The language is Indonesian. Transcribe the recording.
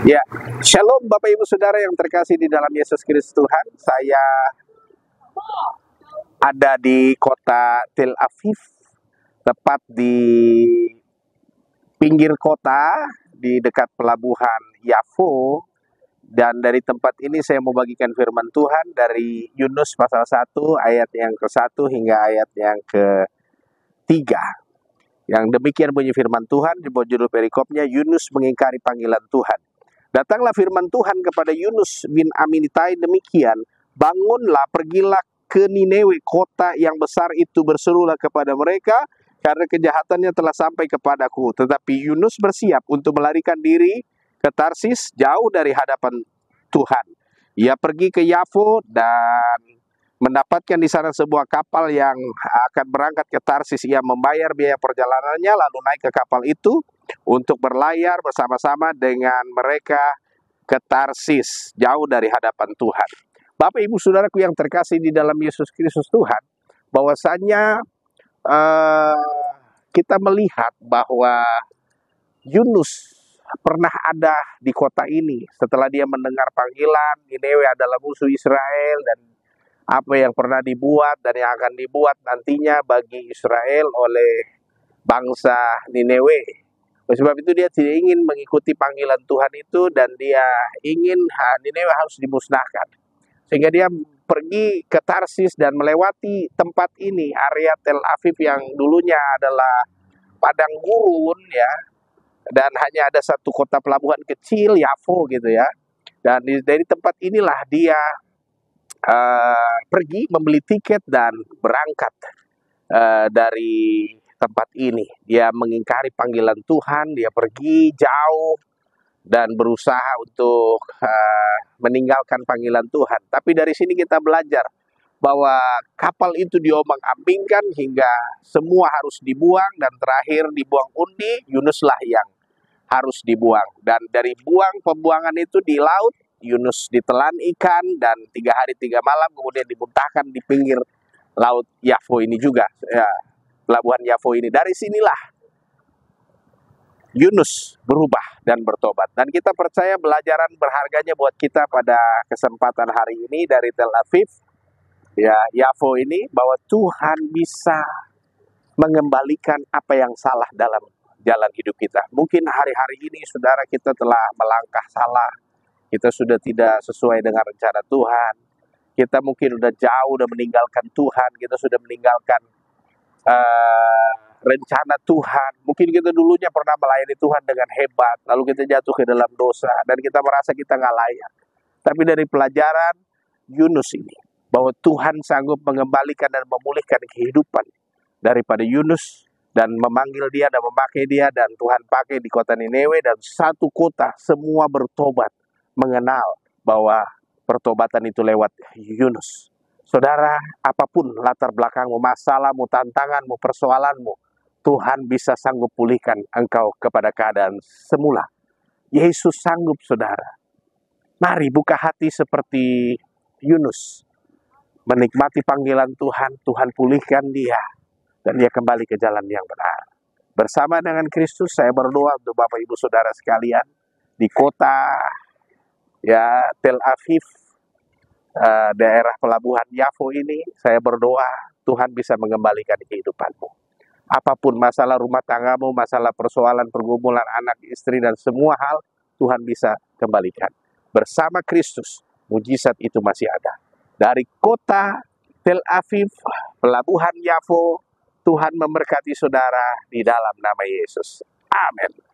Ya, Shalom Bapak Ibu Saudara yang terkasih di dalam Yesus Kristus Tuhan. Saya ada di kota Tel Aviv, tepat di pinggir kota, di dekat pelabuhan Yafo. Dan dari tempat ini saya mau bagikan firman Tuhan dari Yunus pasal 1 ayat yang ke-1 hingga ayat yang ke-3. Yang demikian bunyi firman Tuhan, di bawah judul perikopnya, Yunus mengingkari panggilan Tuhan. Datanglah firman Tuhan kepada Yunus bin Aminitai demikian, bangunlah, pergilah ke Ninewe, kota yang besar itu, berserulah kepada mereka, karena kejahatannya telah sampai kepadaku. Tetapi Yunus bersiap untuk melarikan diri ke Tarsis, jauh dari hadapan Tuhan. Ia pergi ke Yafo dan mendapatkan di sana sebuah kapal yang akan berangkat ke Tarsis. Ia membayar biaya perjalanannya, lalu naik ke kapal itu untuk berlayar bersama-sama dengan mereka ke Tarsis, jauh dari hadapan Tuhan. Bapak Ibu Saudaraku yang terkasih di dalam Yesus Kristus Tuhan, bahwasanya kita melihat bahwa Yunus pernah ada di kota ini setelah dia mendengar panggilan. Ninewe adalah musuh Israel, dan apa yang pernah dibuat dan yang akan dibuat nantinya bagi Israel oleh bangsa Ninewe. Oleh sebab itu dia tidak ingin mengikuti panggilan Tuhan itu, dan dia ingin Ninewe harus dimusnahkan. Sehingga dia pergi ke Tarsis dan melewati tempat ini, area Tel Aviv yang dulunya adalah padang gurun ya, dan hanya ada satu kota pelabuhan kecil, Yafo gitu ya. Dan dari tempat inilah dia pergi membeli tiket dan berangkat dari tempat ini. Dia mengingkari panggilan Tuhan, dia pergi jauh dan berusaha untuk meninggalkan panggilan Tuhan. Tapi dari sini kita belajar bahwa kapal itu diombang-ambingkan hingga semua harus dibuang, dan terakhir dibuang undi, Yunuslah yang harus dibuang. Dan dari pembuangan itu di laut, Yunus ditelan ikan dan 3 hari 3 malam kemudian dimuntahkan di pinggir laut Yafo ini juga, ya, pelabuhan Yafo ini. Dari sinilah Yunus berubah dan bertobat. Dan kita percaya pelajaran berharganya buat kita pada kesempatan hari ini dari Tel Aviv, ya, Yafo ini, bahwa Tuhan bisa mengembalikan apa yang salah dalam jalan hidup kita. Mungkin hari-hari ini saudara kita telah melangkah salah, kita sudah tidak sesuai dengan rencana Tuhan, kita mungkin sudah jauh, sudah meninggalkan Tuhan, kita sudah meninggalkan rencana Tuhan. Mungkin kita dulunya pernah melayani Tuhan dengan hebat, lalu kita jatuh ke dalam dosa, dan kita merasa kita nggak layak. Tapi dari pelajaran Yunus ini, bahwa Tuhan sanggup mengembalikan dan memulihkan kehidupan daripada Yunus, dan memanggil dia dan memakai dia, dan Tuhan pakai di kota Ninewe, dan satu kota semua bertobat, mengenal bahwa pertobatan itu lewat Yunus. Saudara, apapun latar belakangmu, masalahmu, tantanganmu, persoalanmu, Tuhan bisa sanggup pulihkan engkau kepada keadaan semula. Yesus sanggup, saudara. Mari buka hati seperti Yunus, menikmati panggilan Tuhan, Tuhan pulihkan dia, dan dia kembali ke jalan yang benar. Bersama dengan Kristus, saya berdoa untuk Bapak Ibu Saudara sekalian di kota ya Tel Aviv, daerah pelabuhan Yafo ini. Saya berdoa Tuhan bisa mengembalikan kehidupanmu. Apapun masalah rumah tanggamu, masalah persoalan pergumulan anak, istri, dan semua hal, Tuhan bisa kembalikan. Bersama Kristus, mujizat itu masih ada. Dari kota Tel Aviv, pelabuhan Yafo, Tuhan memberkati saudara di dalam nama Yesus. Amin.